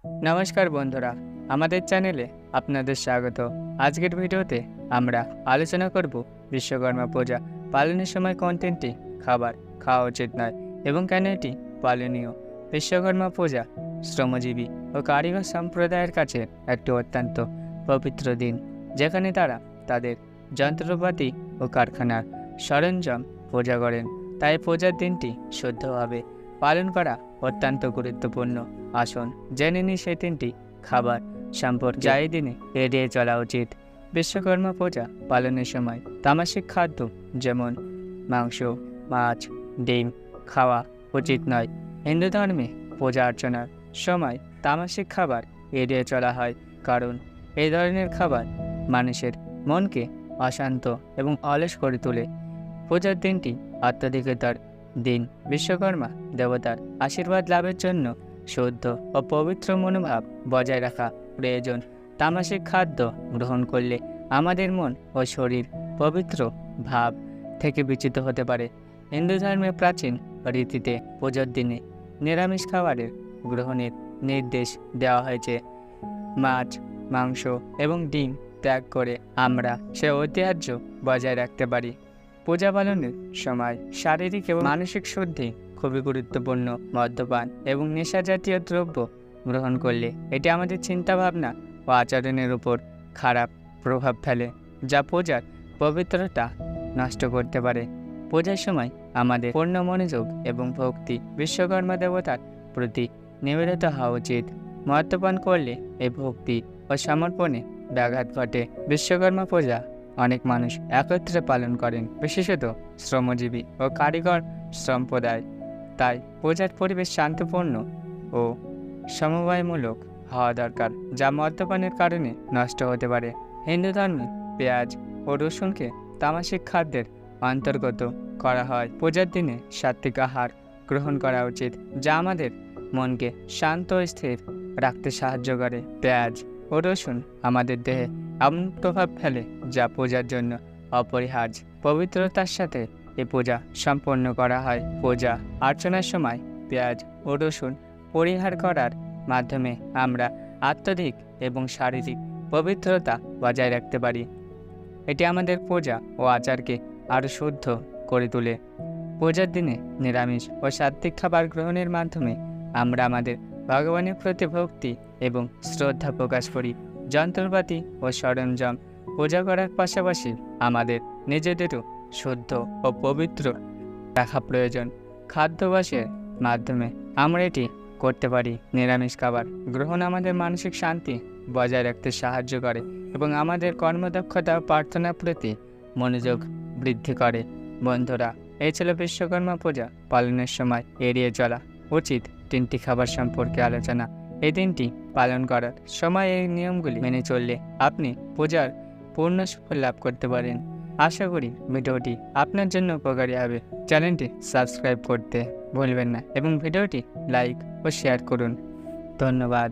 নমস্কার বন্ধুরা, আমাদের চ্যানেলে আপনাদের স্বাগত। আজকের ভিডিওতে আমরা আলোচনা করব বিশ্বকর্মা পূজা পালনের সময় কোন তিনটি খাবার খাওয়া উচিত নয় এবং কেন এটি পালনীয়। বিশ্বকর্মা পূজা শ্রমজীবী ও কারিগর সম্প্রদায়ের কাছে একটি অত্যন্ত পবিত্র দিন, যেখানে তারা তাদের যন্ত্রপাতি ও কারখানার সরঞ্জাম পূজা করেন। তাই পূজার দিনটি শুদ্ধভাবে পালন করা অত্যন্ত গুরুত্বপূর্ণ। আসুন জেনে নিই সেই তিনটি খাবার সম্পর্কে যা এই দিনে এড়িয়ে চলা উচিত। বিশ্বকর্মা পূজা পালনের সময় তামাসিক খাদ্য যেমন মাংস, মাছ, ডিম খাওয়া উচিত নয়। হিন্দু ধর্মে পূজা অর্চনার সময় তামাসিক খাবার এড়িয়ে চলা হয়, কারণ এই ধরনের খাবার মানুষের মনকে অশান্ত এবং অলস করে তোলে। পূজার দিনটি আত্মাধিকতার দিন। বিশ্বকর্মা দেবতার আশীর্বাদ লাভের জন্য শুদ্ধ ও পবিত্র মনোভাব বজায় রাখা প্রয়োজন। তামাসিক খাদ্য গ্রহণ করলে আমাদের মন ও শরীর পবিত্র ভাব থেকে বিচ্যুত হতে পারে। হিন্দু ধর্মের প্রাচীন রীতিতে পুজোর দিনে নিরামিষ খাবারের গ্রহণের নির্দেশ দেওয়া হয়েছে। মাছ, মাংস এবং ডিম ত্যাগ করে আমরা সে ঐতিহ্য বজায় রাখতে পারি। পূজা পালনের সময় শারীরিক এবং মানসিক শুদ্ধি খুবই গুরুত্বপূর্ণ। মদ্যপান এবং নেশা জাতীয় দ্রব্য গ্রহণ করলে এটি আমাদের চিন্তাভাবনা ও আচরণের উপর খারাপ প্রভাব ফেলে, যা পূজার পবিত্রতা নষ্ট করতে পারে। পূজার সময় আমাদের পূর্ণ মনোযোগ এবং ভক্তি বিশ্বকর্মা দেবতার প্রতি নিবেদিত হওয়া উচিত। মদ্যপান করলে এই ভক্তি ও সমর্পণে ব্যাঘাত ঘটে। বিশ্বকর্মা পূজা অনেক মানুষ একত্রে পালন করেন, বিশেষত শ্রমজীবী ও কারিগর সম্প্রদায়। তাই পূজার পরিবেশ শান্তপূর্ণ ও সমবায়মূলক হওয়া দরকার, যা মদ্যপানের কারণে নষ্ট হতে পারে। হিন্দু ধর্মে পেঁয়াজ ও রসুনকে তামাসিক খাদ্যের অন্তর্গত করা হয়। পূজার দিনে সাত্ত্বিক আহার গ্রহণ করা উচিত, যা আমাদের মনকে শান্ত ও স্থির রাখতে সাহায্য করে। পেঁয়াজ ও রসুন আমাদের দেহে এমন প্রভাব ফেলে যা পূজার জন্য অপরিহার্য। পবিত্রতার সাথে এই পূজা সম্পন্ন করা হয়। পূজা অর্চনার সময় পেঁয়াজ ও রসুন পরিহার করার মাধ্যমে আমরা আত্মিক এবং শারীরিক পবিত্রতা বজায় রাখতে পারি। এটি আমাদের পূজা ও আচারকে আরও শুদ্ধ করে তোলে। পূজার দিনে নিরামিষ ও সাত্ত্বিক খাবার গ্রহণের মাধ্যমে আমরা আমাদের ভগবানের প্রতি ভক্তি এবং শ্রদ্ধা প্রকাশ করি। যন্ত্রপাতি ও সরঞ্জাম পূজা করার পাশাপাশি আমাদের নিজেদেরও শুদ্ধ ও পবিত্র রাখা প্রয়োজন। খাদ্যাভ্যাসের মাধ্যমে আমরা এটি করতে পারি। নিরামিষ খাবার গ্রহণ আমাদের মানসিক শান্তি বজায় রাখতে সাহায্য করে এবং আমাদের কর্মদক্ষতা ও প্রার্থনার প্রতি মনোযোগ বৃদ্ধি করে। বন্ধুরা, এই ছিল বিশ্বকর্মা পূজা পালনের সময় এড়িয়ে চলা উচিত তিনটি খাবার সম্পর্কে আলোচনা। এই দিনটি পালন করার সময় এই নিয়মগুলি মেনে চললে আপনি পূজার পূর্ণ সুফল লাভ করতে পারেন। আশা করি ভিডিওটি আপনার জন্য উপকারী হবে। চ্যানেলটি সাবস্ক্রাইব করতে ভুলবেন না এবং ভিডিওটি লাইক ও শেয়ার করুন। ধন্যবাদ।